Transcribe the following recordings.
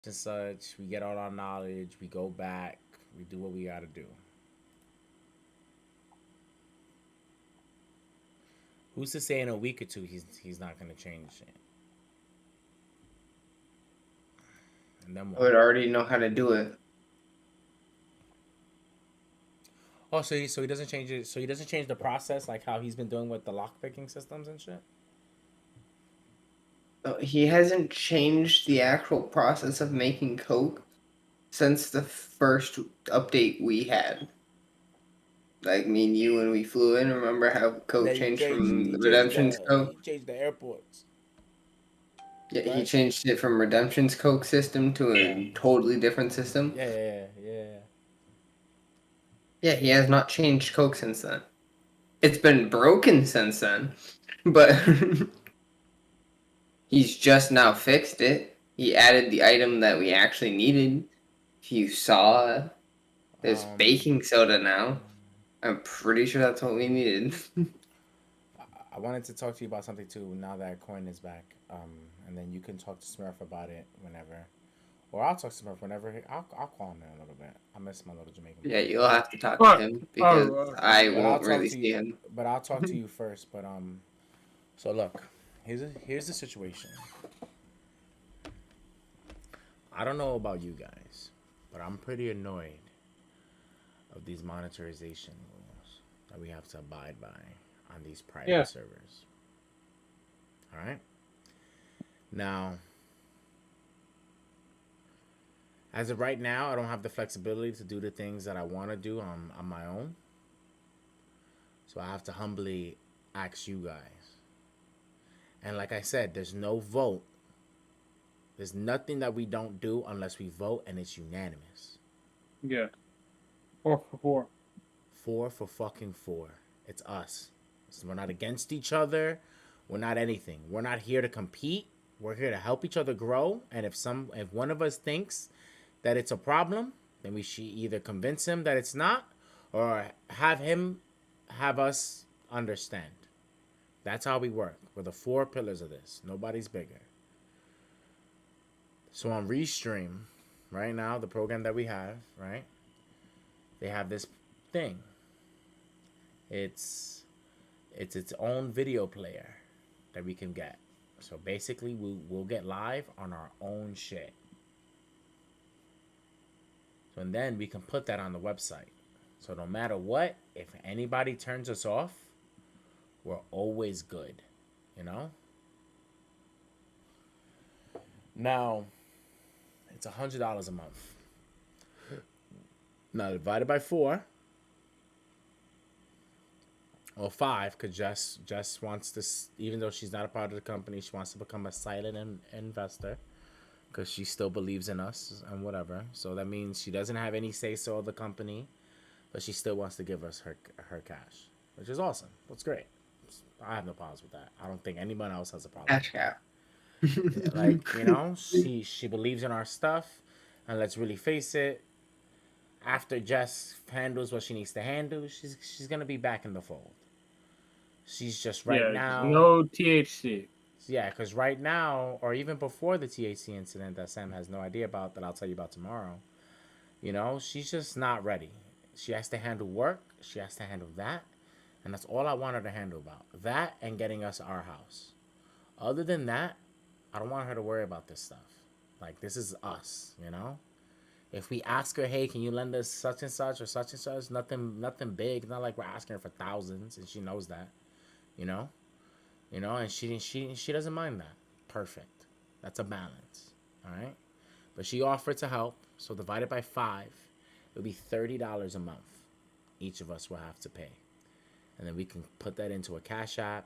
and such. We get all our knowledge. We go back. We do what we got to do. Who's to say in a week or two he's not gonna change it? And then I what? would already know how to do it. Oh, so he doesn't change it. So he doesn't change the process like how he's been doing with the lock picking systems and shit. He hasn't changed the actual process of making Coke since the first update we had. Like me and you when we flew in, remember how Coke That changed from he the changed Redemption's the Coke? airports, Yeah, he right? changed it from Redemption's Coke system to Yeah. a totally different system. Yeah. Yeah, he has not changed Coke since then. It's been broken since then, but he's just now fixed it. He added the item that we actually needed. If you saw, there's Um, baking soda now. I'm pretty sure that's what we needed. I wanted to talk to you about something too. Now that coin is back, and then you can talk to Smurf about it whenever, or I'll talk to Smurf whenever. I'll call him in a little bit. I miss my little Jamaican Yeah, brother. you'll have to talk to But him because I But I'll won't talk really to see you. him. But I'll talk to you first. But so look, here's the situation. I don't know about you guys, but I'm pretty annoyed of these monetization rules that we have to abide by on these private yeah, servers. All right. Now, as of right now, I don't have the flexibility to do the things that I want to do on my own. So I have to humbly ask you guys. And like I said, there's no vote. There's nothing that we don't do unless we vote and it's unanimous. yeah. 4 for 4. Four for fucking four. It's us. So we're not against each other. We're not anything. We're not here to compete. We're here to help each other grow. And if one of us thinks that it's a problem, then we should either convince him that it's not or have us understand. That's how we work. We're the four pillars of this. Nobody's bigger. So on Restream, right now, the program that we have, right? They have this thing. It's it's its own video player that we can get. So basically, we'll get live on our own shit. So and then we can put that on the website. So no matter what, if anybody turns us off, we're always good. You know. Now it's $100 a month. Now divided by four or five, because Jess wants to, even though she's not a part of the company, she wants to become a silent investor because she still believes in us and whatever. So that means she doesn't have any say so of the company, but she still wants to give us her cash, which is awesome. That's great. I have no problems with that. I don't think anyone else has a problem with Cash that. cow. Like she believes in our stuff, and let's really face it. After Jess handles what she needs to handle, she's gonna be back in the fold. She's just right Yeah, now, no THC. yeah, because right now, or even before the THC incident that Sam has no idea about, that I'll tell you about tomorrow, she's just not ready. She has to handle work, she has to handle that, and that's all I want her to handle about. That and getting us our house. Other than that, I don't want her to worry about this stuff. Like, this is us. If we ask her, hey, can you lend us such and such or such and such, nothing big. It's not like we're asking her for thousands, and she knows that, you know. And she doesn't mind that. Perfect. That's a balance. All right. But she offered to help, so divided by five, it'll be $30 a month. Each of us will have to pay, and then we can put that into a cash app.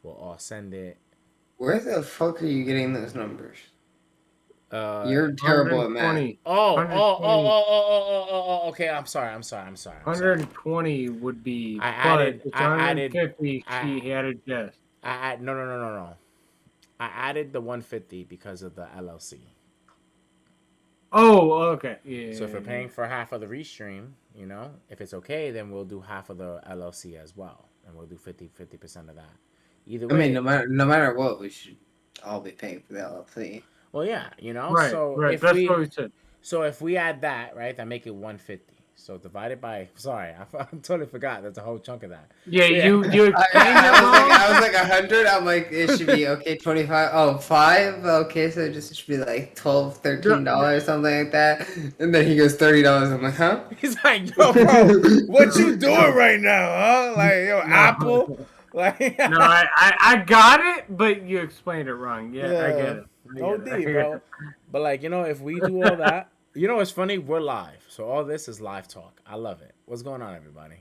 We'll all send it. Where the fuck are you getting those numbers? Uh. You're terrible at math. 120. Oh. 120. Okay. I'm sorry. I'm sorry. I'm sorry. I'm sorry. 120 would be, I but added. it's I added. 150. I. She had a guess. No. I added the 150 because of the LLC. Oh, okay. So if we're Yeah. paying for half of the restream, if it's okay, then we'll do half of the LLC as well, and we'll do 50% of that. Either I mean, way, no matter what, we should all be paying for the LLC. Well, yeah, you know. Right, So right. That's what we said. add that, right, that make it 150. So divided by, sorry, I totally forgot. That's a whole chunk of that. Yeah, So, yeah. you explained it I wrong. was like 100. I'm like, it should be okay. 25. Oh, five. Okay, so it just should be like 12, No, $13, something like that. And then he goes $30. I'm like, huh? He's like, yo, bro, what you doing right now, huh? Like, yo, Apple, no, like, no. I got it, but you explained it wrong. Yeah, I get yeah, it. I get it. I OD, get bro. But like, if we do all that, it's funny. We're live, so all this is live talk. I love it. What's going on, everybody?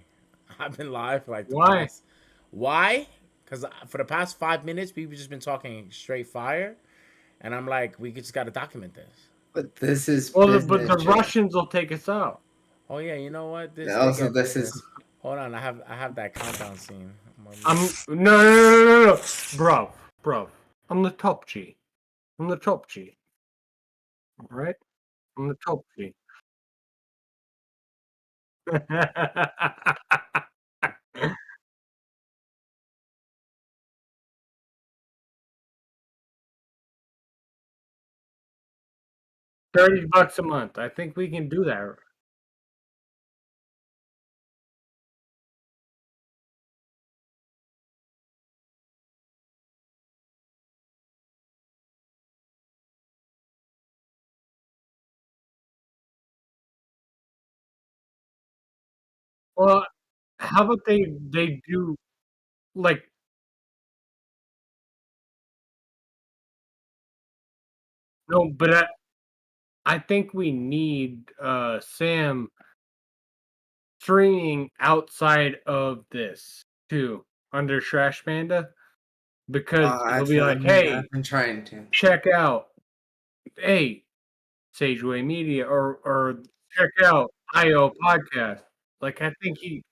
I've been live for like the Why? past. Why? Because for the past 5 minutes, we've just been talking straight fire, and I'm like, we just got to document this. But this is Well, but business the trip. Russians will take us out. Oh yeah, you know what? Also, this is. Hold on, I have that countdown scene. No, bro. I'm the top G. I'm the top G. All right, I'm the top G. 30 bucks a month. I think we can do that. Well, how about they do like no, but I think we need Sam streaming outside of this too under Trash Panda because he'll be like, I've "Hey, been trying to. check out, hey, Sageway Media, or check out IO Podcast." Like I think he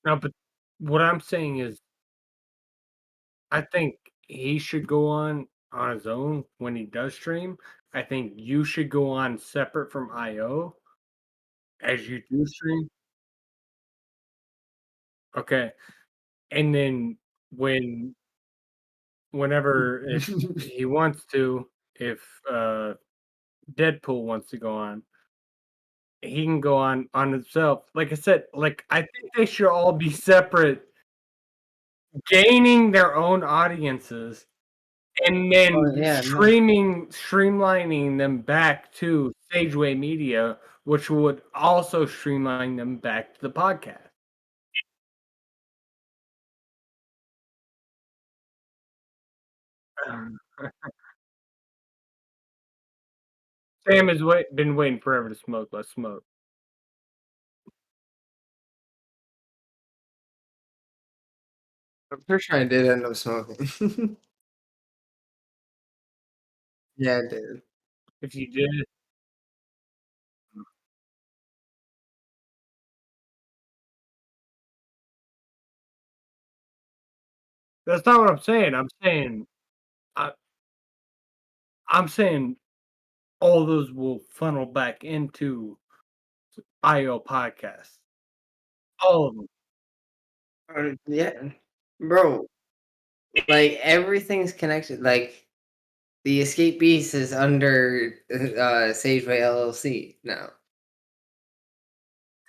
no, but what I'm saying is I think he should go on his own when he does stream. I think you should go on separate from IO as you do stream. Okay. And then whenever if he wants to, if Deadpool wants to go on, he can go on himself. Like I said, like I think they should all be separate, gaining their own audiences and Oh then yeah, no. streamlining them back to Sageway Media, which would also streamline them back to the podcast. Um, Sam has been waiting forever to smoke. Let's smoke. I'm pretty sure I did end up smoking. Yeah, I did. If you did, that's not what I'm saying. I, I'm saying all those will funnel back into IO podcast. All of them. Yeah, bro. Like everything's connected. Like the Escape Beast is under Sageway LLC now.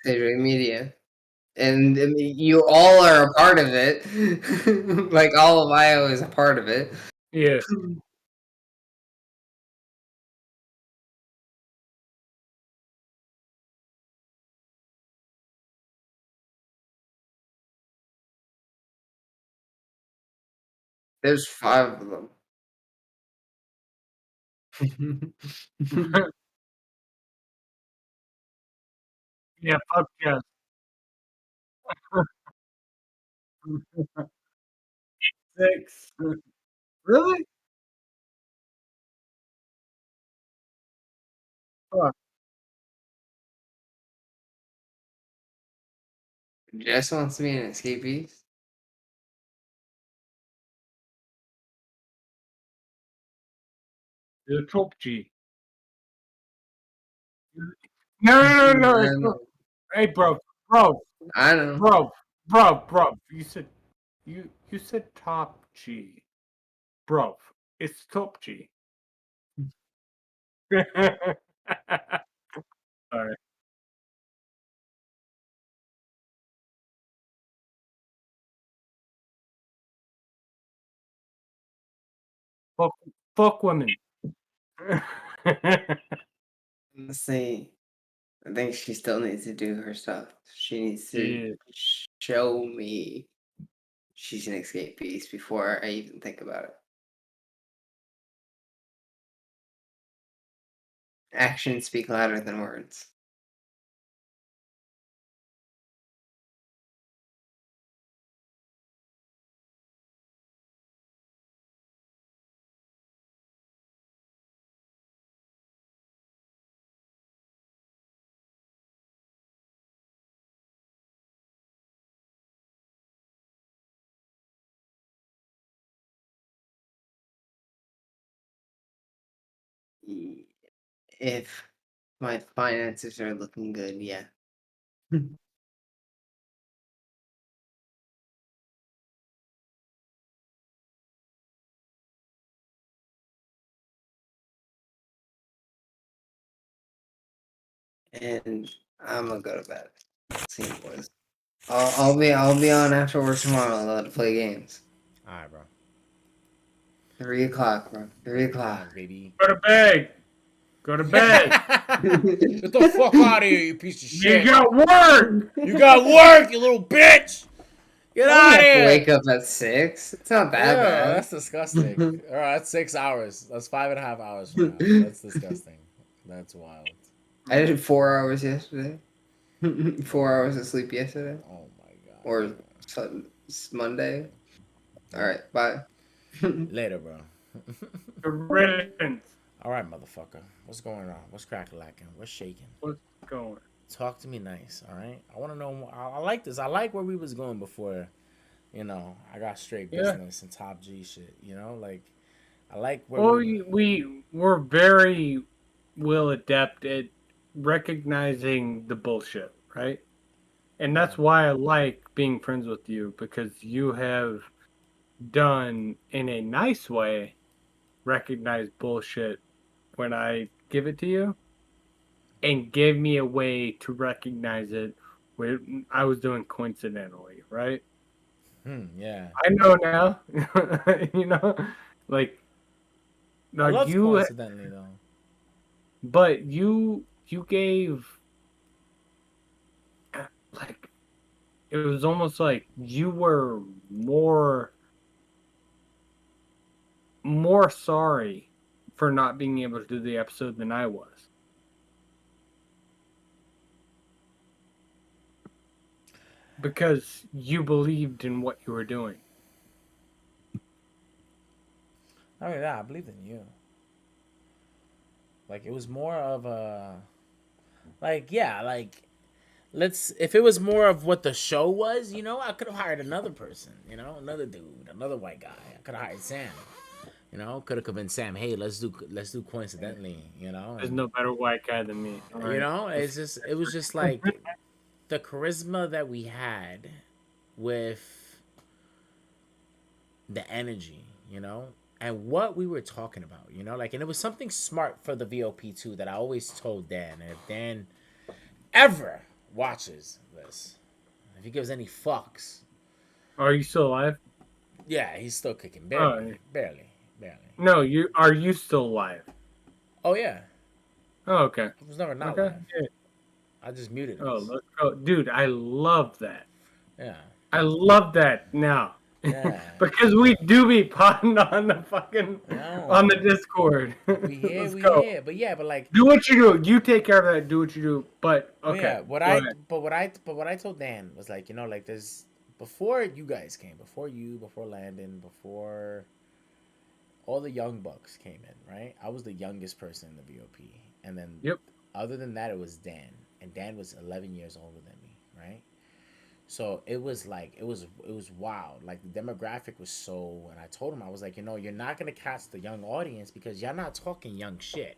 Sageway Media. And I mean, you all are a part of it. Like all of IO is a part of it. Yeah. There's 5 of them. Yeah, fuck yes. Six. Really? Fuck. Jess wants to be an escapee. The top G. No, no, no, no. It's not. Hey, bro, I know. bro. You said top G, bro. It's top G. Sorry. Fuck, fuck women. Honestly, I think she still needs to do her stuff. She needs to Yeah. show me she's an escape beast before I even think about it. Actions speak louder than words. If my finances are looking good, yeah. And I'm gonna go to bed. See you boys. I'll be on after work tomorrow. I'll to play games. All right, bro. 3 o'clock, bro. 3 o'clock. Relax, baby. Go to bed. Go to bed. Get the fuck out of here, you piece of You shit. got work. You got work, you little bitch. Get I out of have to here. wake up at 6. It's not that Yeah, bad. that's disgusting. All right, that's 6 hours. That's 5.5 hours from now. That's disgusting. That's wild. I did 4 hours yesterday. 4 hours of sleep yesterday. Oh my god. Or Monday. All right, bye. Later, bro. The riddance. All right, motherfucker. What's going on? What's crack-a-lacking? What's shaking? What's going? Talk to me nice, all right? I want to know more. I like this. I like where we was going before, I got straight Yeah. business and top G shit, like, I like where Well, we were very well adept at recognizing the bullshit, right? And that's Yeah. why I like being friends with you, because you have done in a nice way recognize bullshit when I give it to you, and gave me a way to recognize it when I was doing coincidentally, right? Yeah. I know now. you know, like I like loved you, coincidentally, though. but you gave, like, it was almost like you were more sorry for not being able to do the episode than I was. Because you believed in what you were doing. I mean, yeah, I believed in you. Like, it was more of a, like, yeah, like, if it was more of what the show was, I could have hired another person, another dude, another white guy. I could have hired Sam. Could have been Sam. Hey, let's do coincidentally. There's no better white guy than me. All right. It was just like the charisma that we had with the energy, and what we were talking about, like, and it was something smart for the VOP too that I always told Dan. And if Dan ever watches this, if he gives any fucks, Are you still alive? yeah, he's still kicking, Oh, barely, barely, barely. no, are you still alive? Oh yeah, Oh, okay. I was never not Okay. live. Yeah. I just muted Oh, us. let's go. Dude, I love that. Yeah. I love that. Now, Yeah. Because we do be potting on the on the No. Discord. We here, Let's we go. here. But yeah, but like, Do what you do. You take care of that. Do what you do. But but okay, yeah, go ahead. what I told Dan was like, like there's before you guys came, before Landon, before all the young bucks came in, right? I was the youngest person in the VOP, and then Yep. other than that, it was Dan, and Dan was 11 years older than me, right? So it was like it was wild. Like the demographic was so, and I told him I was like, you're not gonna catch the young audience because you're not talking young shit.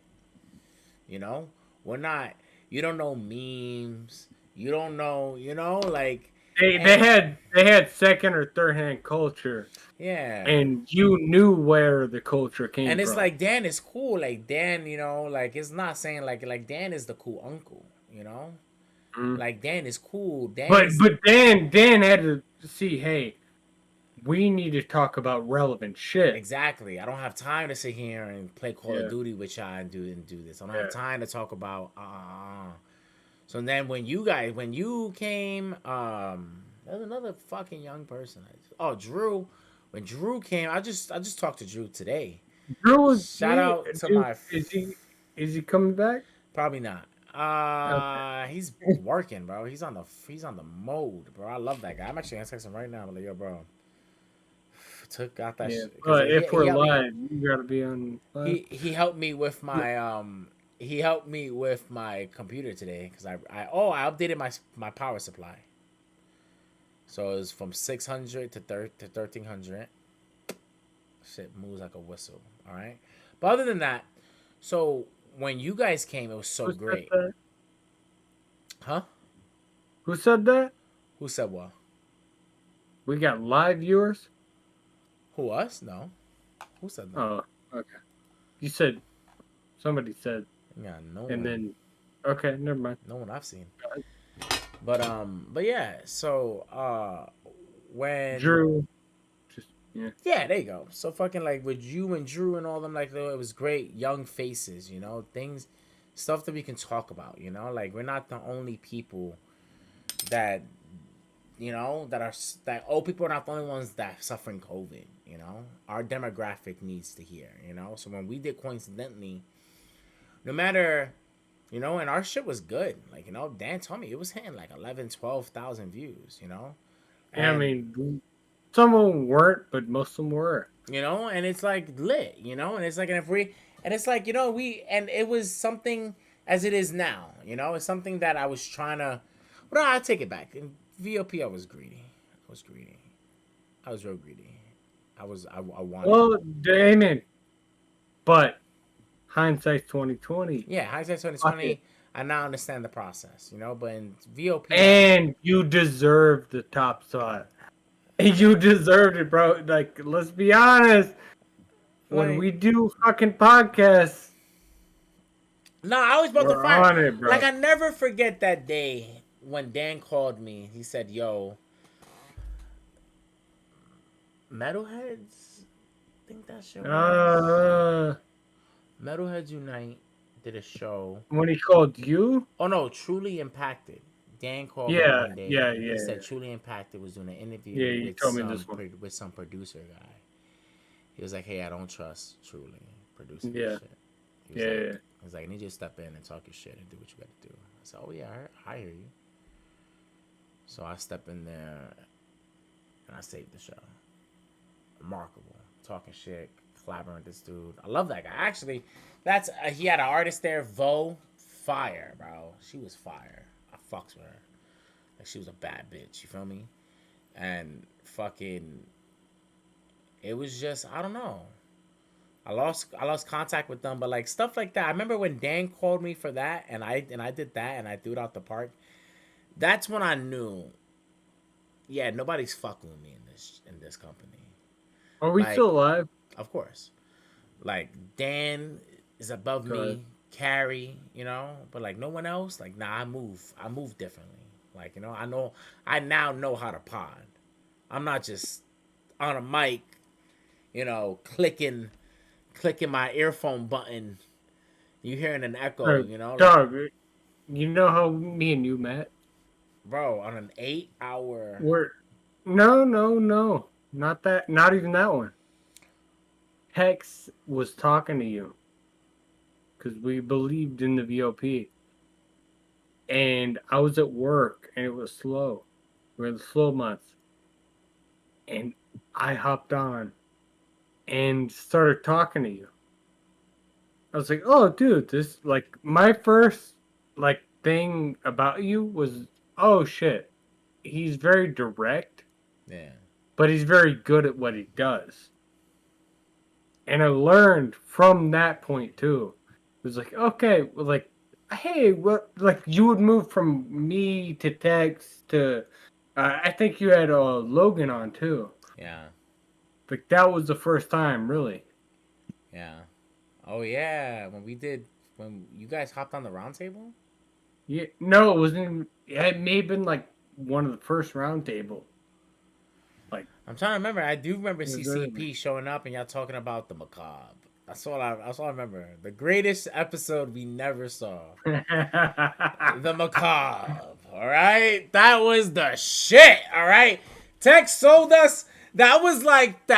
You know, we're not. You don't know memes. You don't know. Like, They and they had second or third hand culture, yeah. and you knew where the culture came And it's from. like Dan is cool. Like Dan, like it's not saying like Dan is the cool uncle. Mhm. Like Dan is cool. Dan But is Dan had to see. Hey, we need to talk about relevant shit. exactly. I don't have time to sit here and play Call of Yeah. Duty with y'all and do this. I don't have Yeah. time to talk about. So then when you came, there's another fucking young person. Oh, Drew. When Drew came, I just talked to Drew today. Drew was Shout he? out to Dude, my is he coming back? probably not. Okay. He's working, bro. He's on the mode, bro. I love that guy. I'm actually gonna text him right now. I'm like, yo, bro, got that Yeah. shit because But if he we're helped me. live, you gotta be on live. He helped me with my he helped me with my computer today because I updated my power supply. So it was from 600 to 1300. Shit moves like a whistle. All right. But other than that, so when you guys came, it was so Who said great. that? Huh? Who said that? Who said what? We got live viewers. Who us? No. Who said that? Oh, okay. You said somebody said, Yeah, no and one. then okay, never mind. No one I've seen. But yeah. So when Drew, just yeah. yeah, there you go. So fucking like with you and Drew and all them, like it was great, young faces, things, stuff that we can talk about. Like we're not the only people that that old people are not the only ones that suffering COVID. Our demographic needs to hear. So when we did coincidentally, no matter, and our shit was good. Like Dan told me it was hitting like 11, 12,000 views. I And mean, some of them weren't, but most of them were. and it's like lit, and it's like, and if we, and it's like, and it was something as it is now, it's something that I was trying to, but I take it back. In VOP, I was greedy. I was real greedy. I wanted. Well, amen. But hindsight's 2020. Yeah, hindsight Fuck it. 2020. I now understand the process, but in VOP, And you deserve the top spot. You deserved it, bro. Like, let's be honest. When like, we do fucking podcasts, no, I always brought the we're fire. on it, bro. Like I never forget that day when Dan called me. He said, "Yo, Metalheads, think that shit was Metalheads Unite did a show. When he called you? Oh no, Truly Impacted. Dan called me Yeah, one day. yeah, He yeah. said Truly Impacted was doing an interview Yeah, you with told me this one. with some producer guy. He was like, "Hey, I don't trust Truly producing Yeah. this shit." He was Yeah, like, yeah. He's like, "I need you to step in and talk your shit and do what you got to do." I said, "Oh yeah, I hear you." So I step in there and I saved the show. Remarkable, talking shit, collaborating with this dude. I love that guy. Actually, that's he had an artist there, Vo. Fire, bro. She was fire. I fucks with her. Like she was a bad bitch. You feel me? And fucking, it was just I don't know. I lost contact with them, but like stuff like that. I remember when Dan called me for that, and I did that, and I threw it out the park. That's when I knew. Yeah, nobody's fucking with me in this company. Are we Like, still alive? of course. Like Dan is above Go ahead. me, Carrie, but like no one else. Like nah, I move differently. Like I now know how to pod. I'm not just on a mic, clicking my earphone button. You hearing an echo, like, Dog, you know how me and you met? bro, on an 8-hour. No. Not even that one. Hex was talking to you because we believed in the VOP, and I was at work and it was slow. We're in the slow months, and I hopped on and started talking to you. I was like, "Oh, dude, this like my first like thing about you was, oh shit, he's very direct, Yeah. but he's very good at what he does." And I learned from that point too. It was like, okay, well, like, hey, what, like, you would move from me to Tex to, I think you had Logan on too. Yeah. Like, that was the first time, really. Yeah. Oh yeah. When you guys hopped on the round table. Yeah, no, it wasn't. It may have been like one of the first round table. Like, I'm trying to remember. I do remember it was early. CCP showing up and y'all talking about the macabre. That's all I remember. The greatest episode we never saw. The macabre. All right, that was the shit. All right, Tex sold us. That was like the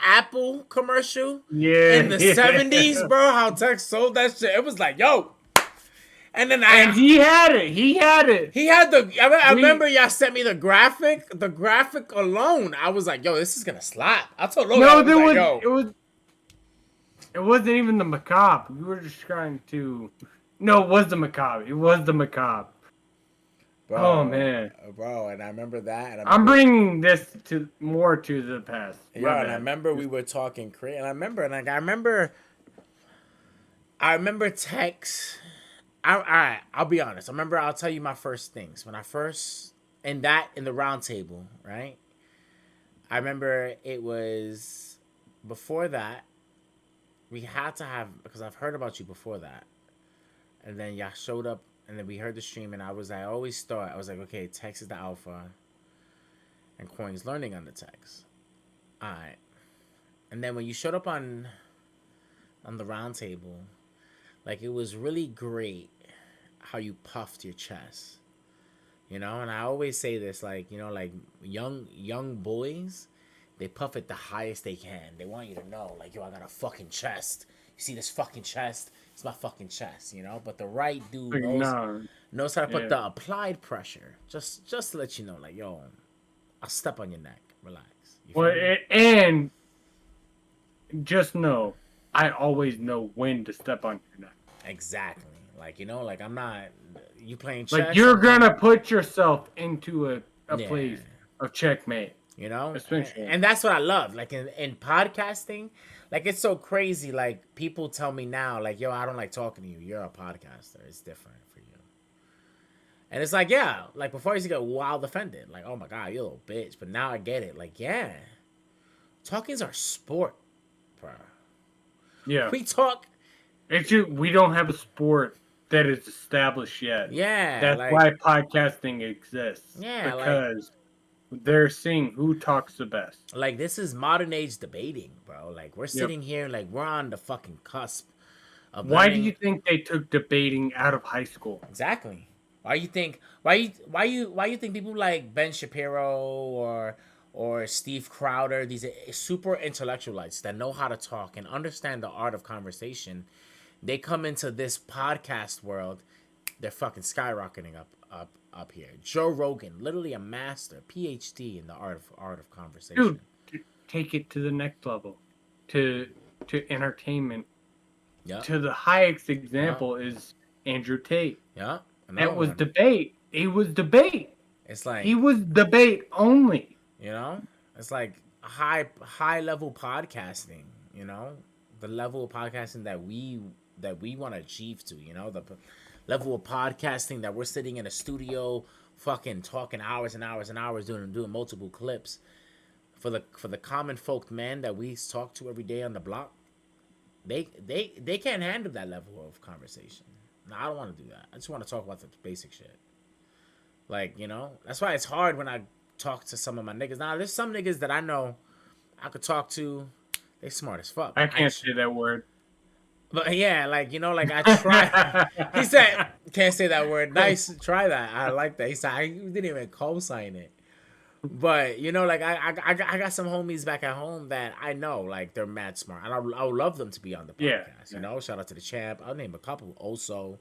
Apple commercial Yeah, in the '70s, bro. How Tex sold that shit. It was like, yo. And then and he had it. He had it. he had the. I remember y'all sent me the graphic. The graphic alone, I was like, yo, this is gonna slap. I told Logan, I No, was there like, was. yo. It was. It wasn't even the macabre. We were just trying to. No, it was the macabre. It was the macabre. Bro, Oh man, bro, and I remember that. And I I'm remember, bringing this to more to the past. My yeah, and I bad. remember we were talking crazy. And I remember Tex. All right, I'll be honest. I'll tell you my first things when I first in the round table, right? I remember it was before that we had to have because I've heard about you before that, and then y'all showed up, and then we heard the stream, and I always thought I was like, okay, Tex is the alpha, and Coin's learning on the Tex. All right, and then when you showed up on the round table, like it was really great how you puffed your chest. You know, and I always say this, like, you know, like young boys, they puff it the highest they can. They want you to know, like, yo, I got a fucking chest. You see this fucking chest? It's my fucking chest, you know? But the right dude Like, no, knows how to put yeah. the applied pressure. Just to let you know, like, yo, I'll step on your neck. Relax. You feel Well, me? and just know, I always know when to step on your neck. Exactly. Like, you know, like I'm not you playing chess. Like you're I'm playing- gonna put yourself into a Yeah. place of checkmate. You know, Essentially. and that's what I love. Like in podcasting, like it's so crazy. Like people tell me now, like, yo, I don't like talking to you. You're a podcaster. It's different for you. And it's like, yeah, like before I used to get wild offended, like, oh my god, you a little bitch. But now I get it. Like, yeah, talking's our sport, bro. Yeah. We talk. It's just, we don't have a sport that is established yet. Yeah, That's like, why podcasting exists. Yeah, like- because they're seeing who talks the best. like this is modern age debating, bro. Like we're sitting here, like we're on the fucking cusp of Why do learning- you think they took debating out of high school? Exactly. Why you think people like Ben Shapiro or Steve Crowder, these super intellectualites that know how to talk and understand the art of conversation, they come into this podcast world, they're fucking skyrocketing up here. Joe Rogan, literally a master, PhD in the art of conversation. Dude, take it to the next level. To entertainment. Yeah. To the highest example is Andrew Tate. Yeah. That was debate. He was debate. It's like He was debate only. You know, it's like high level podcasting. You know, the level of podcasting that we want to achieve to. You know, the level of podcasting that we're sitting in a studio, fucking talking hours and hours and hours, doing multiple clips. For the common folk man that we talk to every day on the block, they can't handle that level of conversation. No, I don't want to do that. I just want to talk about the basic shit. Like, you know, that's why it's hard when I talk to some of my niggas. Now, there's some niggas that I know I could talk to. They smart as fuck. I can't say that word. But yeah, like, you know, like I try. He said, can't say that word. Nice, try that. I like that. He said, I didn't even co-sign it. But you know, like I got some homies back at home that I know like they're mad smart, and I would love them to be on the Yeah. podcast. You know, shout out to the champ. I'll name a couple. Also,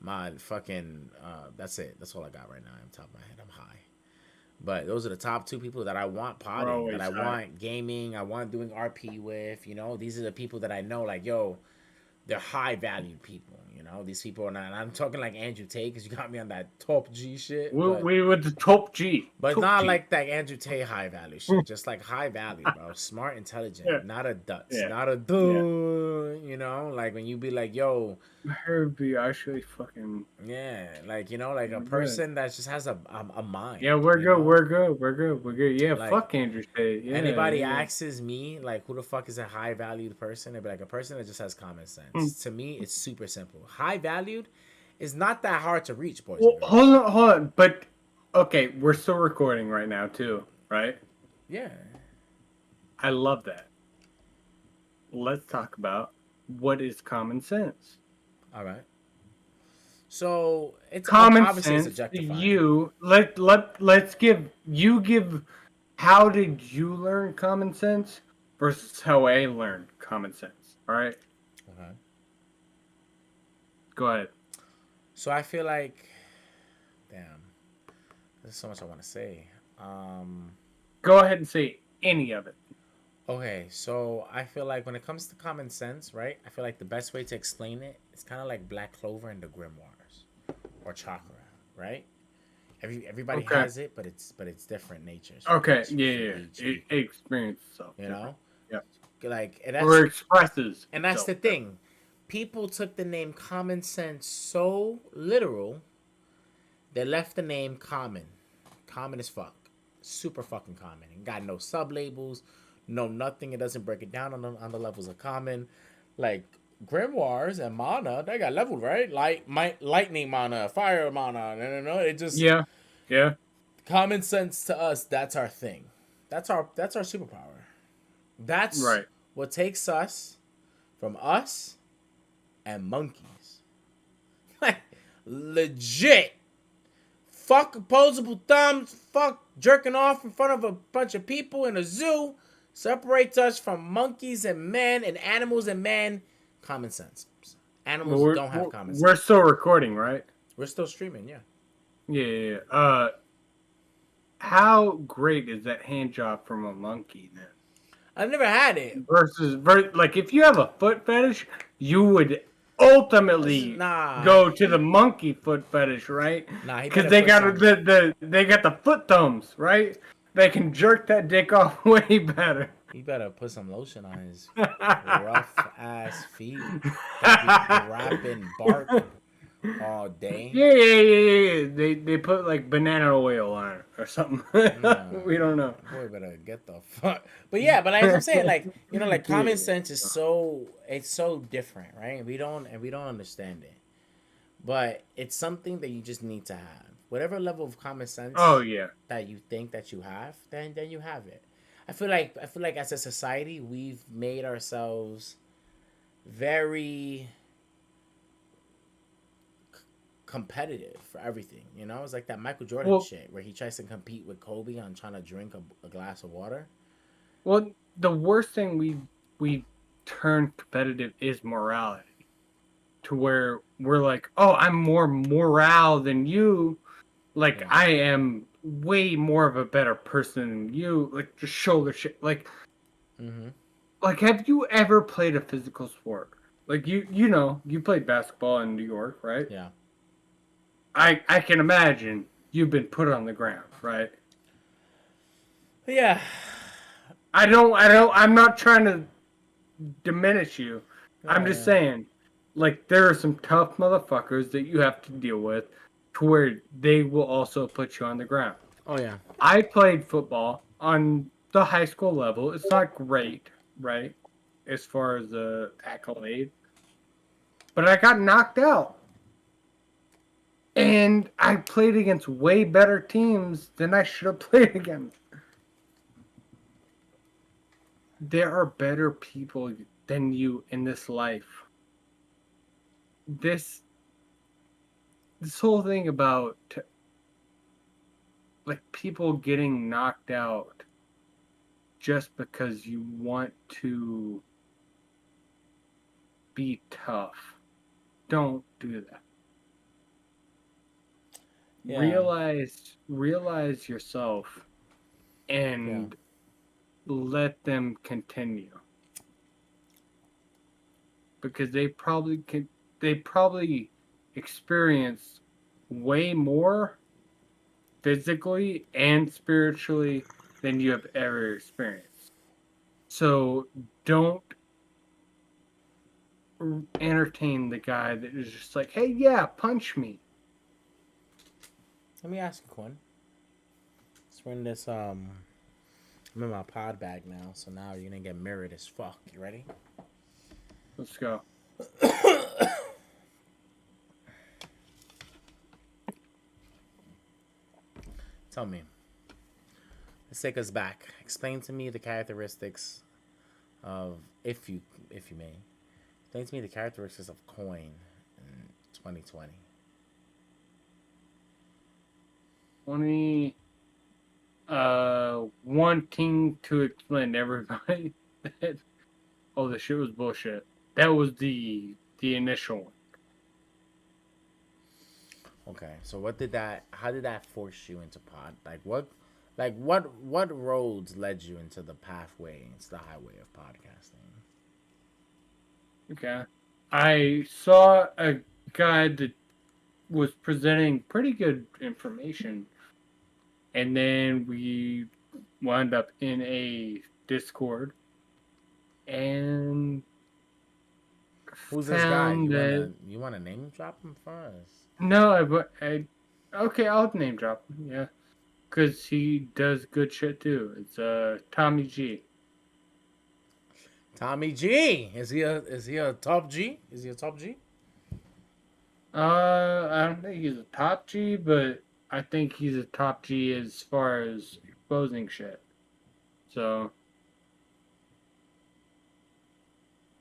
my fucking that's it. That's all I got right now. On top of my head, I'm high. But those are the top two people that I want We're potting, that always I high. want gaming, I want doing RP with. You know, these are the people that I know. Like, yo, they're high valued people. You know, these people are not. And I'm talking like Andrew Tate because you got me on that top G shit, but We with the top G. but Top not G. like that Andrew Tate high value shit. Just like high value, bro. Smart, Yeah. intelligent, not a dutz, Yeah. not a duh. Yeah. You know, like when you be like, yo, Her be actually fucking. yeah, like you know, like a We're good. person that just has a mind. Yeah, we're you good. know? We're good. We're good. We're good. Yeah, Like fuck Andrew Tate. Yeah. anybody Yeah. asks me like who the fuck is a high valued person, they'd be like a person that just has common sense. Mm. To me, it's super simple. High valued is not that hard to reach, boys Well, and girls. hold on. But okay, we're still recording right now too, right? Yeah. I love that. Let's talk about what is common sense. All right. So it's Common obviously it's sense to objectifying. you. Let's give. How did you learn common sense versus how I learned common sense? All right, Okay. go ahead. So I feel like, damn, there's so much I want to say. Go ahead and say any of it. Okay, so I feel like when it comes to common sense, right? I feel like the best way to explain it is kind of like Black Clover and the Grimoires, or chakra, right? Everybody Okay. has it, but it's different natures. Okay, for yeah. each It people, experience itself. you know, Yeah. like Or expresses. and that's the itself. thing. People took the name common sense so literal, they left the name common. Common as fuck. Super fucking common. And got no sub labels, no nothing. It doesn't break it down on the levels of common. Like grimoires and mana, they got leveled, right? Lightning mana, fire mana. No. It just Yeah. common sense to us. That's our thing. That's our superpower. That's Right. what takes us from us and monkeys. Legit. Fuck opposable thumbs. Fuck jerking off in front of a bunch of people in a zoo. Separates us from monkeys and men and animals and men. Common sense. Animals We're, don't have common sense. we're still recording, right? We're still streaming, yeah. Yeah. How great is that hand job from a monkey then? I've never had it. Like if you have a foot fetish, you would ultimately Nah. go to the monkey foot fetish, right? Nah, he Because better they put got some- they got the foot thumbs, right? They can jerk that dick off way better. He better put some lotion on his rough ass feet. That be grabbing bark all day. Yeah. They put like banana oil on it or something. We don't know. Boy, better get the fuck. But yeah, but like I'm saying, like you know, like common sense is it's so different, right? We don't understand it, but it's something that you just need to have. Whatever level of common sense Oh yeah. that you think that you have, then you have it. I feel like as a society we've made ourselves very competitive for everything. You know, it's like that Michael Jordan shit where he tries to compete with Kobe on trying to drink a glass of water. Well, the worst thing we turn competitive is morality. To where we're like, oh, I'm more morale than you. Like Yeah. I am way more of a better person than you. Like just shoulder shit. Like, like have you ever played a physical sport? Like you know you played basketball in New York, right? Yeah. I can imagine you've been put on the ground, right? Yeah. I'm not trying to diminish you. I'm just Yeah. saying, like, there are some tough motherfuckers that you have to deal with to where they will also put you on the ground. Oh yeah. I played football on the high school level. It's not great, right? As far as the accolade. But I got knocked out. And I played against way better teams than I should have played against. There are better people than you in this life. This whole thing about like people getting knocked out just because you want to be tough. Don't do that. Yeah. Realize yourself Yeah. and let them continue because they probably experience way more physically and spiritually than you have ever experienced. So don't entertain the guy that is just like, "Hey, yeah, punch me." Let me ask you, Quinn. We're in this I'm in my pod bag now, so now you're gonna get mirrored as fuck. You ready? Let's go. Tell me. Let's take us back. Explain to me the characteristics of, if you may, explain to me the characteristics of coin in 2020. 20 wanting to explain to everybody that oh the shit was bullshit. That was the initial one. Okay, so what did that? How did that force you into pod? What roads led you into the pathway, into the highway of podcasting? Okay. I saw a guy that was presenting pretty good information, and then we wound up in a Discord and Who's this guy? found that You wanna name drop him for us? no, okay, I'll name drop him, yeah, because he does good shit too. It's Tommy G. Tommy G. Is he a top G? Is he a top G? I don't think he's a top G, but I think he's a top G as far as exposing shit. So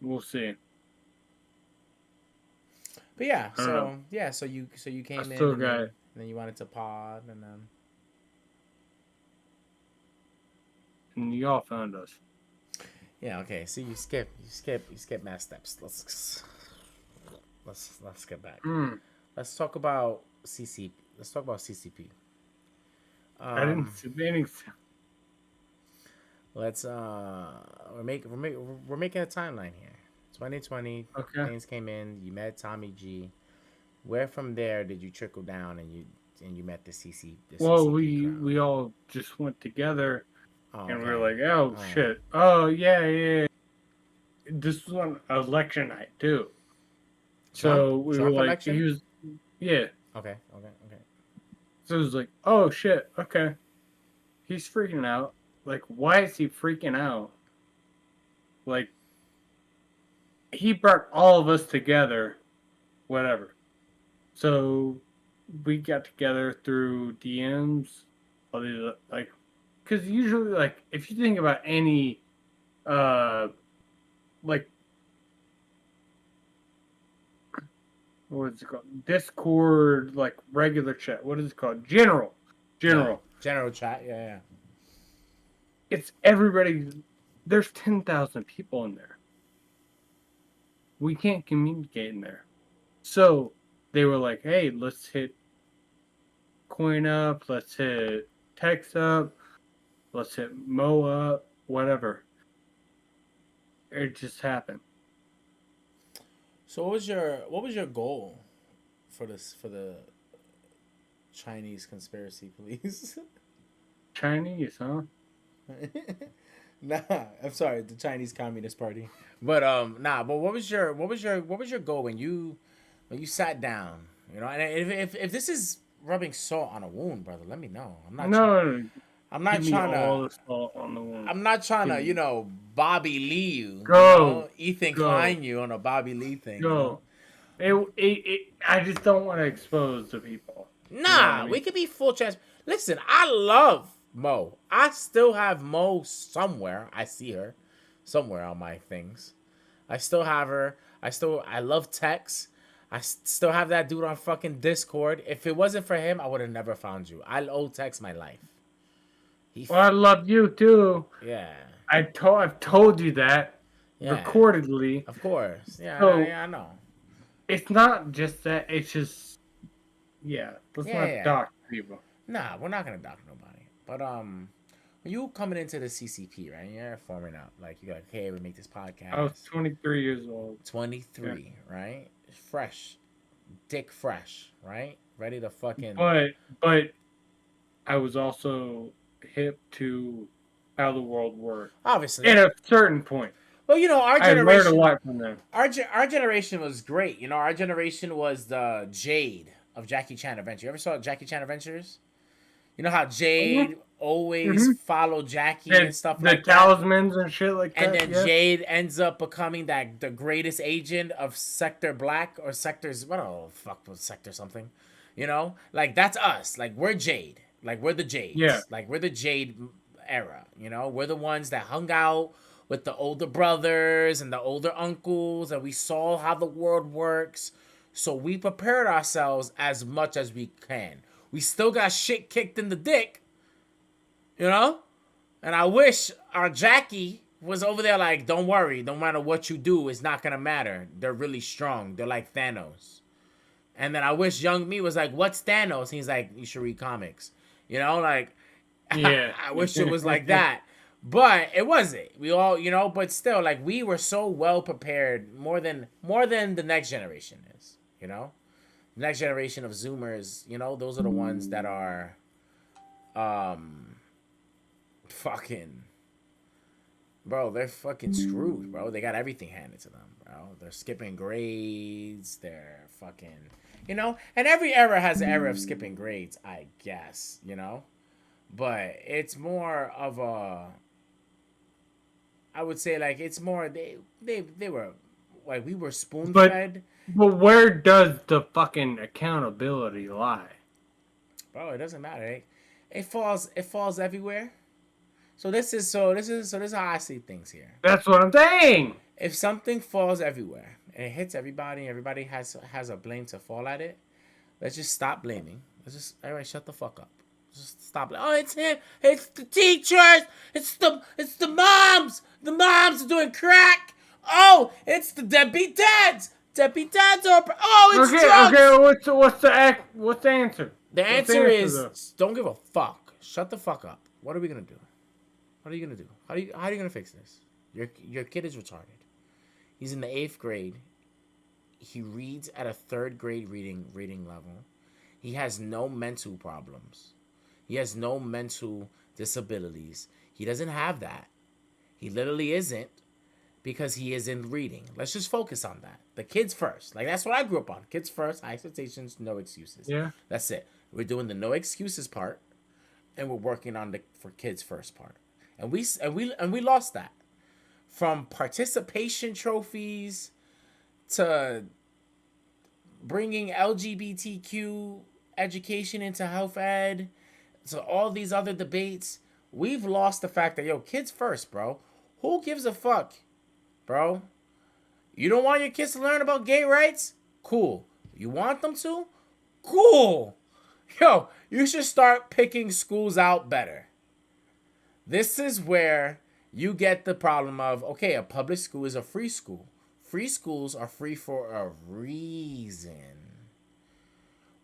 we'll see. But yeah, I don't know. so you I came in still and got then you wanted to pod and then and y'all found us. yeah, okay. So you skip math steps. Let's get back. Mm, Let's talk about CC. Let's talk about CCP. I didn't Um, see anything. let's we're making a timeline here. 2020 Okay. things came in. You met Tommy G. Where from there did you trickle down and you met the Well, CCP crowd? we all just went together Oh, and we were okay. like, oh All right. shit. Oh yeah, yeah. This was on election night too. Trump So we were Trump like, he election. was yeah. Okay. Okay. Okay. So it was like, oh shit, okay. He's freaking out. Like, why is he freaking out? Like, he brought all of us together, whatever. So we got together through DMs, all these like, because usually, like, if you think about any, like, what is it called? Discord, like regular chat. What is it called? General, Yeah. general. General chat. Yeah. Yeah. It's everybody. There's 10,000 people in there. We can't communicate in there. So they were like, hey, let's hit Coin up, let's hit Text up, let's hit Mo up, whatever. It just happened. So what was your goal for the Chinese conspiracy police? Chinese, huh? Nah, I'm sorry, the Chinese Communist Party. But nah, but what was your goal when you sat down? You know, and if this is rubbing salt on a wound, brother, let me know. No, I'm give not me trying all to the salt on the wound. I'm not trying Give to, me Bobby Lee you, go, Ethan go, Klein you on a Bobby Lee thing. go. I just don't want to expose the people. You know what I Nah, mean? we could be full trans. Listen, I love Mo. I still have Mo somewhere. I see her somewhere on my things. I still have her. I love Tex. still have that dude on fucking Discord. If it wasn't for him, I would have never found you. I owe Tex my life. Well, I love you too. Yeah. I've told you that Yeah. recordedly. Of course. Yeah, So, I know. It's not just that. It's just, let's not dock people. Nah, we're not gonna dock nobody. But when you coming into the CCP, right? You're forming up. Like you're like, hey, we make this podcast. I was 23 years old. 23, right? Fresh, dick fresh, right? Ready to fucking. But I was also hip to how the world worked. Obviously. At a certain point. Well, you know, our generation. I learned a lot from them. Our generation was great. You know, our generation was the Jade of Jackie Chan Adventure. You ever saw Jackie Chan Adventures? You know how Jade always followed Jackie and stuff like that? The talismans and shit like that. And then Jade ends up becoming the greatest agent of Sector Black or Sectors. What the fuck was Sector something? You know? Like, that's us. Like, we're Jade. Like, we're the Jades. Yeah. Like, we're the Jade era. You know? We're the ones that hung out with the older brothers and the older uncles, and we saw how the world works. So we prepared ourselves as much as we can. We still got shit kicked in the dick, you know? And I wish our Jackie was over there like, don't worry, no matter what you do, it's not gonna matter. They're really strong. They're like Thanos. And then I wish young me was like, what's Thanos? And he's like, you should read comics. You know, like, yeah. I wish it was like that. But it wasn't. We all, you know, but still, like, we were so well prepared, more than the next generation is, you know? The next generation of Zoomers, you know, those are the ones that are fucking, bro, they're fucking screwed, bro. They got everything handed to them, bro. They're skipping grades, they're fucking, you know? And every era has an era of skipping grades, I guess, you know? But it's more of a, I would say, like, it's more, they were, like, we were spoon-fed. But where does the fucking accountability lie? Bro, it doesn't matter. It falls everywhere. So this is how I see things here. That's what I'm saying. If something falls everywhere and it hits everybody, and everybody has a blame to fall at it, let's just stop blaming. Let's just, all right, shut the fuck up. Just stop. Oh, it's him. It's the teachers. It's the moms. The moms are doing crack. Oh, it's the deadbeat dads. Deadbeat dads are. Oh, it's drugs. Okay. What's the answer? The answer is don't give a fuck. Shut the fuck up. What are we gonna do? What are you gonna do? How are you gonna fix this? Your kid is retarded. He's in the 8th grade. He reads at a 3rd grade reading level. He has no mental problems. He has no mental disabilities. He doesn't have that. He literally isn't, because he is in reading. Let's just focus on that. The kids first. Like, that's what I grew up on. Kids first, high expectations, no excuses. Yeah. That's it. We're doing the no excuses part, and we're working on the for kids first part. And we lost that. From participation trophies to bringing LGBTQ education into health ed, to all these other debates, we've lost the fact that, yo, kids first, bro. Who gives a fuck, bro? You don't want your kids to learn about gay rights? Cool. You want them to? Cool. Yo, you should start picking schools out better. This is where you get the problem of, okay, a public school is a free school. Free schools are free for a reason.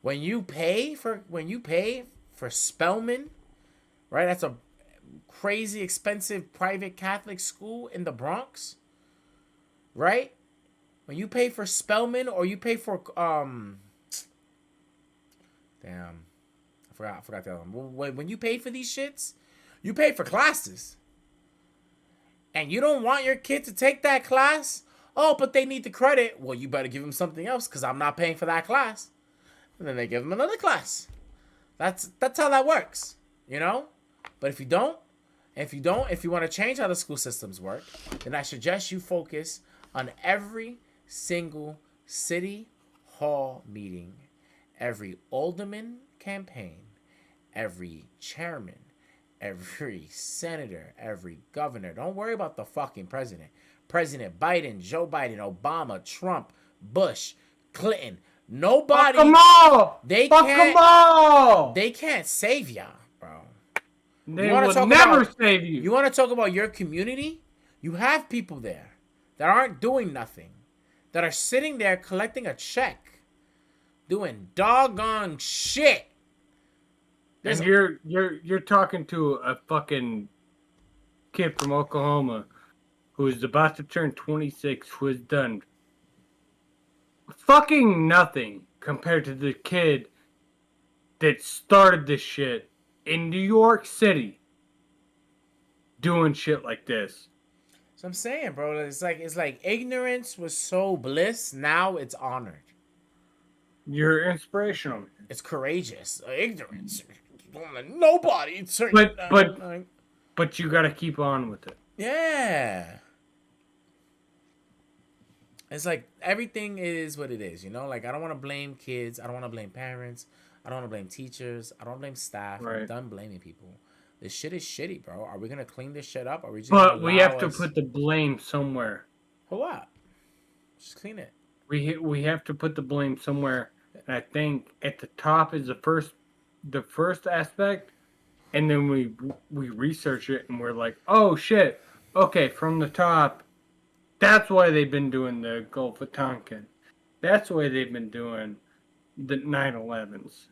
When you pay for Spelman, right? That's a crazy expensive private Catholic school in the Bronx, right? When you pay for Spelman, or you pay for damn, I forgot the other one. When you pay for these shits, you pay for classes, and you don't want your kid to take that class. Oh, but they need the credit. Well, you better give them something else, because I'm not paying for that class. And then they give them another class. That's how that works, you know? But if you want to change how the school systems work, then I suggest you focus on every single city hall meeting, every alderman campaign, every chairman, every senator, every governor. Don't worry about the fucking president. President Biden, Joe Biden, Obama, Trump, Bush, Clinton. Fuck Nobody. them all. They Fuck can't. them all. They can't save y'all, bro. They will never save you. You want to talk about your community? You have people there that aren't doing nothing, that are sitting there collecting a check, doing doggone shit. And you're talking to a fucking kid from Oklahoma who's about to turn 26, who has done fucking nothing compared to the kid that started this shit in New York City doing shit like this. So I'm saying, bro, it's like ignorance was so bliss, now it's honored. You're inspirational. It's courageous. Ignorance. Nobody. But you gotta keep on with it. Yeah. It's like everything is what it is, you know? Like, I don't want to blame kids. I don't want to blame parents. I don't want to blame teachers. I don't want to blame staff. Right. I'm done blaming people. This shit is shitty, bro. Are we going to clean this shit up? Or are we just But we have to put the blame somewhere. For what? Just clean it. We have to put the blame somewhere. And I think at the top is the first aspect, and then we research it and we're like, oh shit, okay, from the top, that's why they've been doing the Gulf of Tonkin. That's why they've been doing the 9/11s.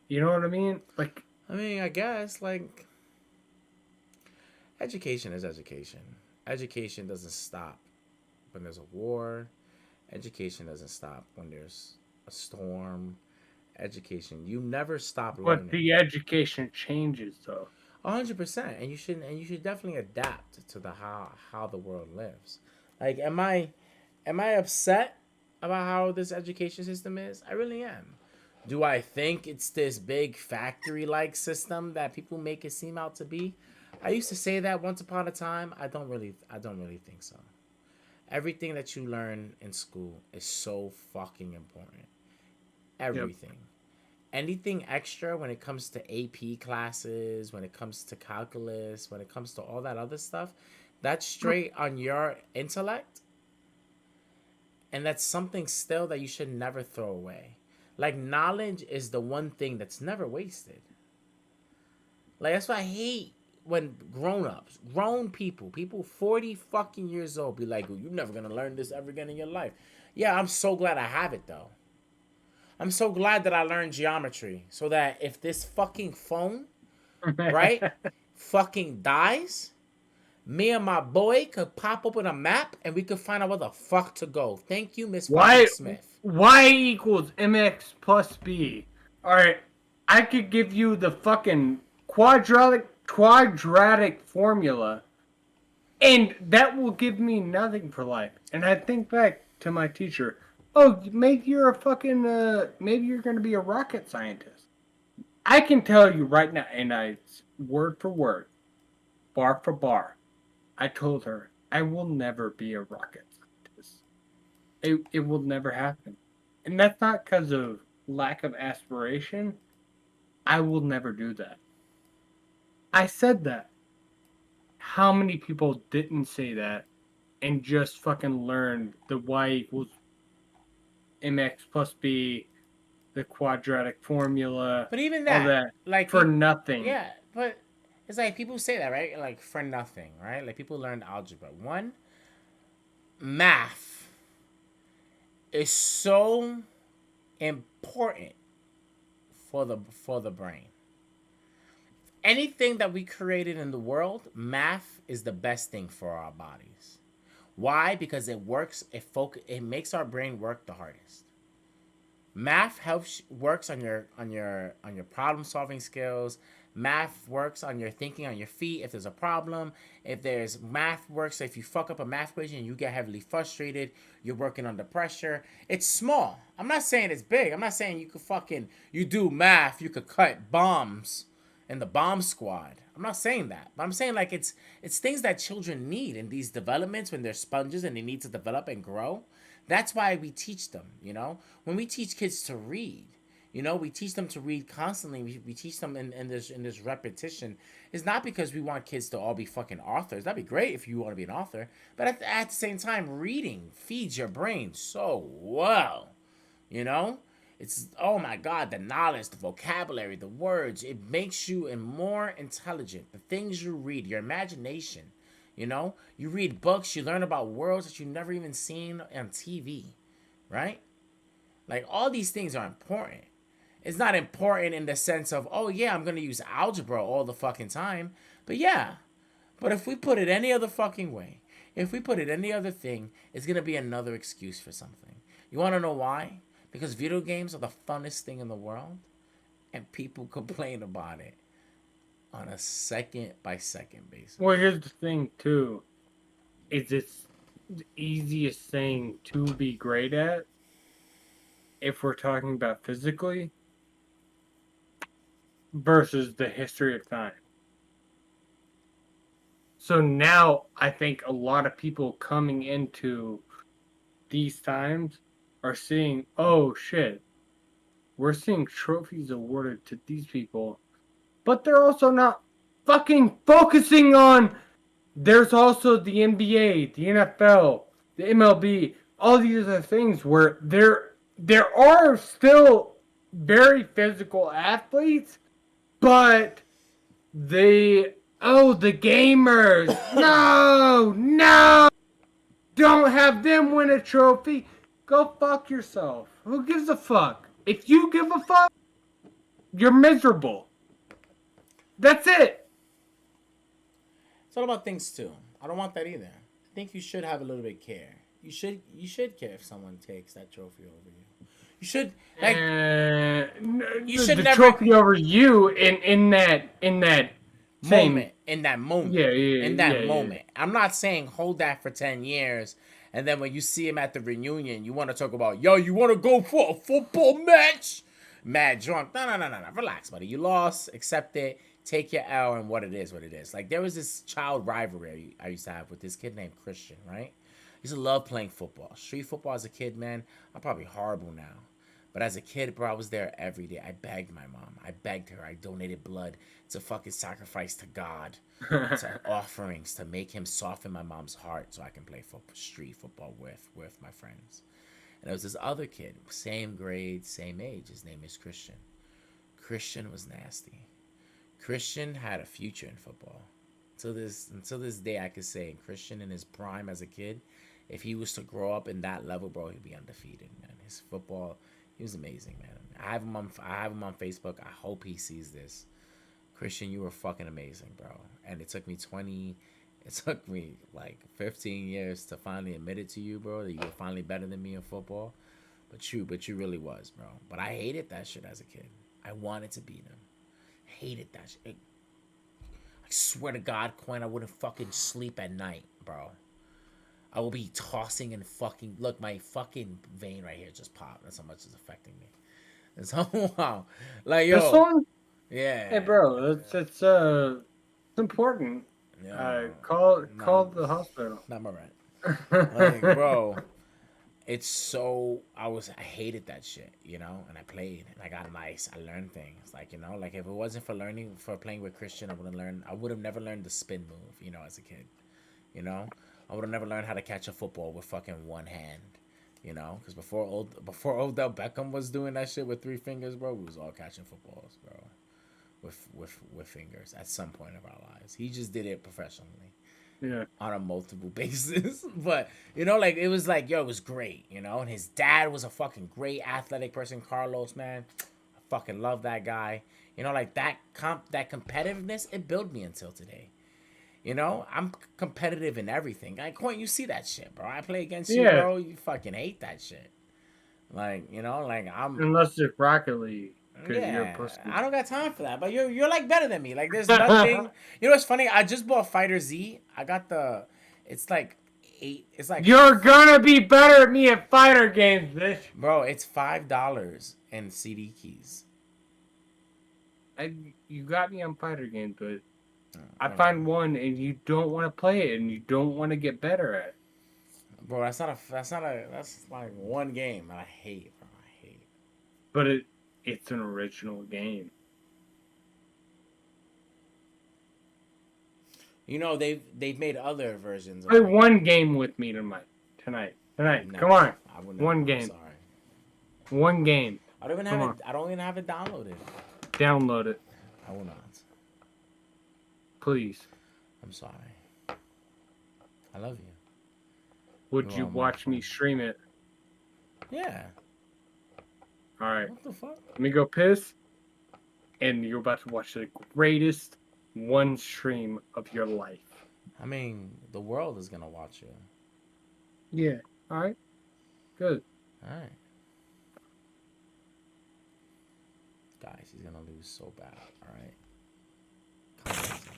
You know what I mean? Like, I mean, I guess, like, education is education. Education doesn't stop when there's a war. Education doesn't stop when there's a storm. Education, you never stop learning. But the education changes, though. 100%, and you should definitely adapt to the how the world lives. Like, am I upset about how this education system is? I really am. Do I think it's this big factory-like system that people make it seem out to be? I used to say that once upon a time. I don't really think so. Everything that you learn in school is so fucking important. Everything. Yep. Anything extra when it comes to AP classes, when it comes to calculus, when it comes to all that other stuff, that's straight on your intellect. And that's something still that you should never throw away. Like, knowledge is the one thing that's never wasted. Like, that's why I hate when grown people 40 fucking years old be like, oh, you're never going to learn this ever again in your life. Yeah, I'm so glad I have it, though. I'm so glad that I learned geometry so that if this fucking phone, right, fucking dies, me and my boy could pop open a map and we could find out where the fuck to go. Thank you, Miss Smith. Y equals mx plus b. All right, I could give you the fucking quadratic formula, and that will give me nothing for life. And I think back to my teacher. Oh, maybe you're a fucking, maybe you're going to be a rocket scientist. I can tell you right now, and word for word, bar for bar, I told her, I will never be a rocket scientist. It will never happen. And that's not because of lack of aspiration. I will never do that. I said that. How many people didn't say that and just fucking learned the y equals mx plus b, the quadratic formula, but even that like for nothing. Yeah, but it's like people say that, right? Like, for nothing, right? Like, people learn algebra. One, math is so important for the brain. Anything that we created in the world, math is the best thing for our bodies. Why? Because it works. It makes our brain work the hardest. Math works on your problem solving skills. Math works on your thinking on your feet if there's a problem. Math works if you fuck up a math equation and you get heavily frustrated, you're working under pressure. It's small. I'm not saying it's big. I'm not saying you do math, you could cut bombs in the bomb squad. I'm not saying that. But I'm saying, like, it's things that children need in these developments when they're sponges and they need to develop and grow. That's why we teach them, you know? When we teach kids to read, you know, we teach them to read constantly. We teach them in this repetition. It's not because we want kids to all be fucking authors. That'd be great if you want to be an author. But at the same time, reading feeds your brain so well. You know, it's, oh my God, the knowledge, the vocabulary, the words. It makes you more intelligent. The things you read, your imagination. You know, you read books, you learn about worlds that you've never even seen on TV, right? Like, all these things are important. It's not important in the sense of, oh yeah, I'm gonna use algebra all the fucking time. But yeah, but if we put it any other fucking way, if we put it any other thing, it's gonna be another excuse for something. You wanna know why? Because video games are the funnest thing in the world, and people complain about it on a second by second basis. Well, here's the thing too: is it's the easiest thing to be great at if we're talking about physically versus the history of time. So now I think a lot of people coming into these times are seeing, oh shit, we're seeing trophies awarded to these people, but they're also not fucking focusing on. There's also the NBA, the NFL, the MLB, all these other things where there are still very physical athletes, but the gamers, no, don't have them win a trophy. Go fuck yourself. Who gives a fuck? If you give a fuck, you're miserable. That's it. It's all about things too. I don't want that either. I think you should have a little bit of care. You should care if someone takes that trophy over you. You should, like, you should the never trophy over you in that same moment, in that moment. Yeah, In that yeah. moment. I'm not saying hold that for 10 years and then when you see him at the reunion, you want to talk about, yo, you want to go for a football match? Mad drunk. No. Relax, buddy. You lost. Accept it. Take your L and what it is, what it is. Like, there was this child rivalry I used to have with this kid named Christian, right? I used to love playing football. Street football as a kid, man. I'm probably horrible now. But as a kid, bro, I was there every day. I begged my mom. I begged her. I donated blood to fucking sacrifice to God, to offerings to make him soften my mom's heart so I can play street football with my friends. And there was this other kid, same grade, same age. His name is Christian. Christian was nasty. Christian had a future in football. Until this day, I could say Christian in his prime as a kid, if he was to grow up in that level, bro, he'd be undefeated, man. His football, he was amazing, man. I have him on Facebook. I hope he sees this. Christian, you were fucking amazing, bro. And it took me like 15 years to finally admit it to you, bro, that you were finally better than me in football. But you really was, bro. But I hated that shit as a kid. I wanted to beat him. Hated that shit. I swear to God, Quinn, I wouldn't fucking sleep at night, bro. I will be tossing and fucking... Look, my fucking vein right here just popped. That's how much it's affecting me. And so, wow. Like, yo. This one? Yeah. Hey, bro, it's important. Yeah. Call the hospital. Not my right. Like, bro, it's so... I hated that shit, you know? And I played. And I got nice. I learned things. Like, you know? Like, if it wasn't for playing with Christian, I would have never learned the spin move, you know, as a kid. You know? I would have never learned how to catch a football with fucking one hand. You know? Because before Odell Beckham was doing that shit with 3 fingers, bro, we was all catching footballs, bro. With fingers at some point of our lives. He just did it professionally. Yeah. On a multiple basis. But, you know, like, it was like, yo, it was great, you know? And his dad was a fucking great athletic person, Carlos, man. I fucking love that guy. You know, like, that competitiveness, it built me until today. You know? I'm competitive in everything. Like, Quentin, you see that shit, bro. I play against you, bro. You fucking hate that shit. Like, you know, like, unless it's Rocket League. Yeah, I don't got time for that. But you're like better than me. Like, there's nothing. You know what's funny? I just bought Fighter Z. I got the. It's like 8. It's like. You're gonna be better at me at fighter games, bitch. Bro, it's $5 in CD keys. You got me on fighter games, but I find one and you don't want to play it and you don't want to get better at it. Bro, that's like one game and I hate it, bro. I hate it. But it's an original game. You know, they've made other versions. Play one game with me tonight. No, Come on. I wouldn't. One I'm game. sorry. One game. I don't even Come have on. it. I don't even have it downloaded. Download it, I will not. please. I'm sorry. I love you. Would You you are my watch me friend. stream it? Yeah. All right. What the fuck? Let me go piss. And you're about to watch the greatest one stream of your life. I mean, the world is gonna watch you. Yeah. All right. Good. All right. Guys, he's gonna lose so bad. All right. Calm down.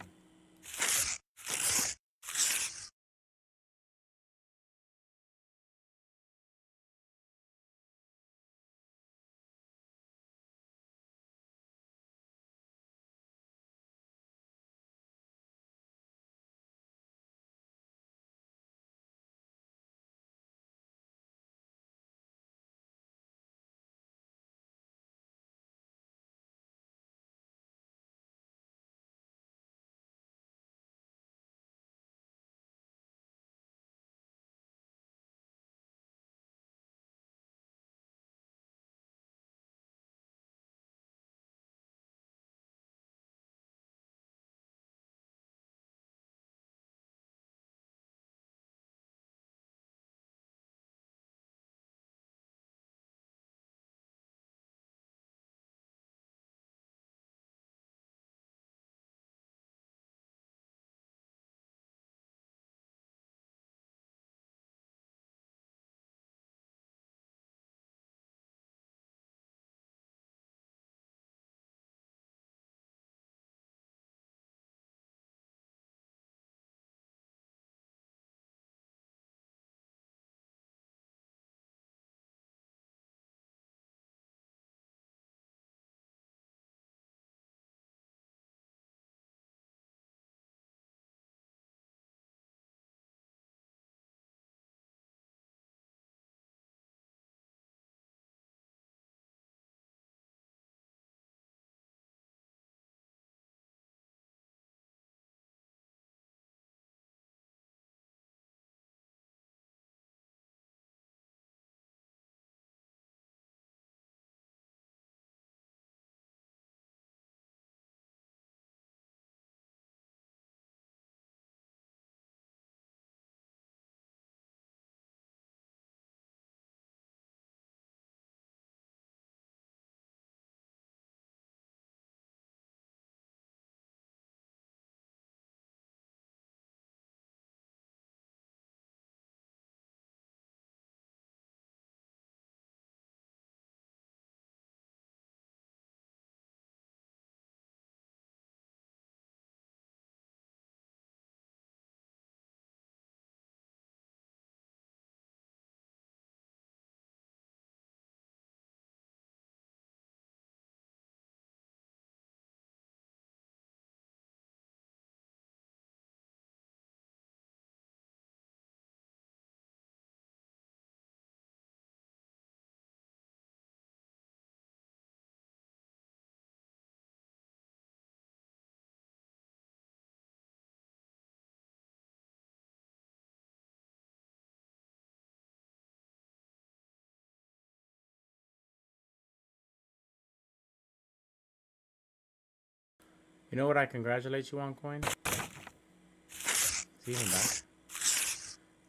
You know what I congratulate you on, Coin? Is he even back?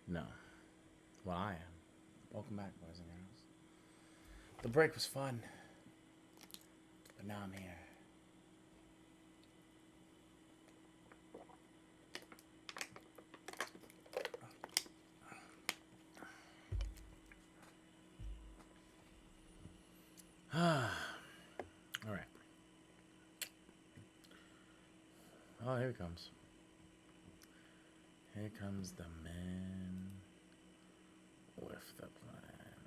No. Well, I am. Welcome back, boys and girls. The break was fun, but now I'm here. All right. Oh, here he comes. Here comes the man with the plan.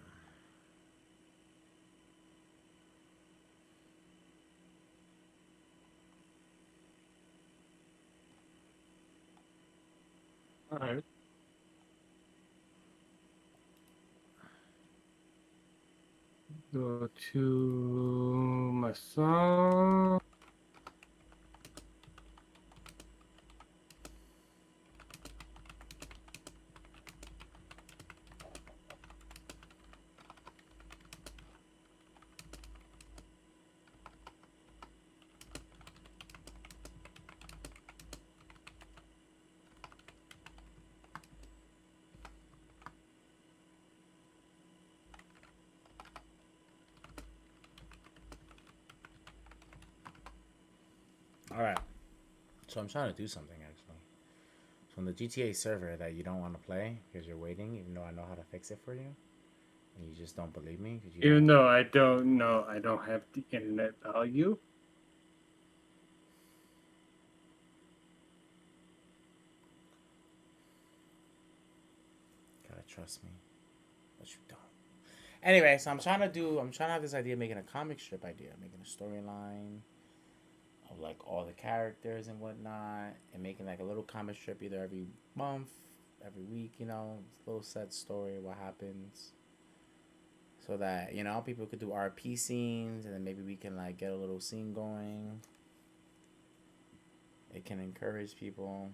All right. Go to my song. All right. So I'm trying to do something actually. So on the GTA server that you don't want to play because you're waiting, even though I know how to fix it for you, and you just don't believe me because you Even don't. though I don't know, I don't have the internet value. Gotta trust me, but you don't. Anyway, so I'm trying to have this idea of making a comic strip idea, making a storyline of like all the characters and whatnot, and making like a little comic strip either every month, every week, a little set story, what happens. So that, people could do RP scenes and then maybe we can like get a little scene going. It can encourage people.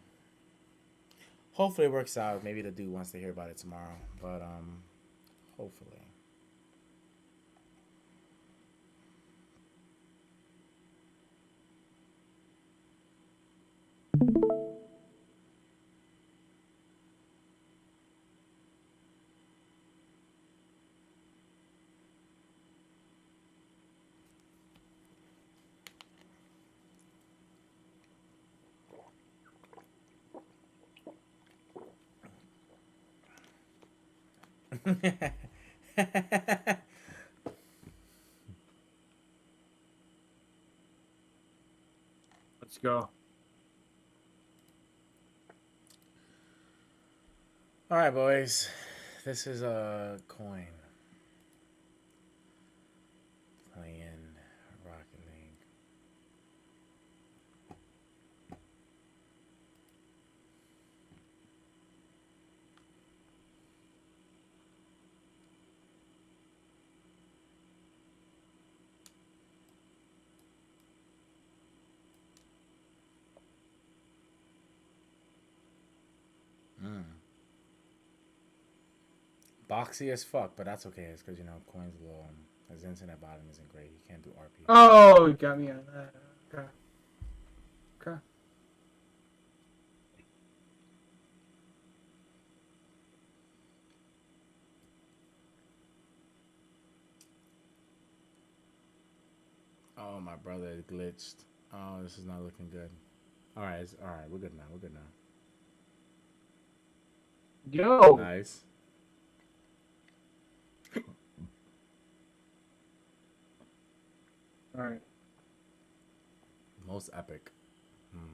Hopefully it works out. Maybe the dude wants to hear about it tomorrow. But hopefully. Let's go. All right, boys. This is a coin. Playing Rocket League. Mm. Boxy as fuck, but that's okay. It's because, coin's a little. His internet bottom isn't great. He can't do RP. Oh, you got me on that. Okay. Okay. Oh, my brother is glitched. Oh, this is not looking good. All right, all right. We're good now. We're good now. Yo. Nice. All right. Most epic. Hmm.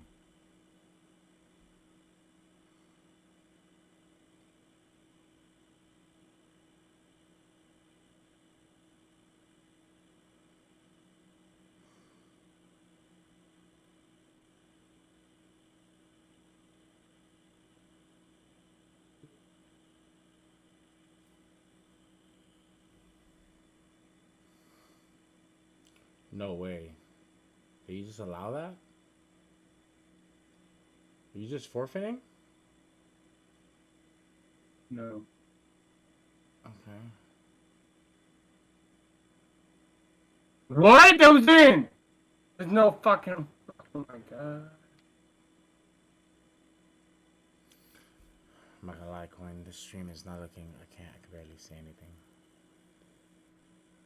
No way. Did you just allow that? Are you just forfeiting? No. Okay. What? That was in. There's no fucking. Oh my god. I'm not gonna lie, Coin. This stream is not looking. I can barely see anything.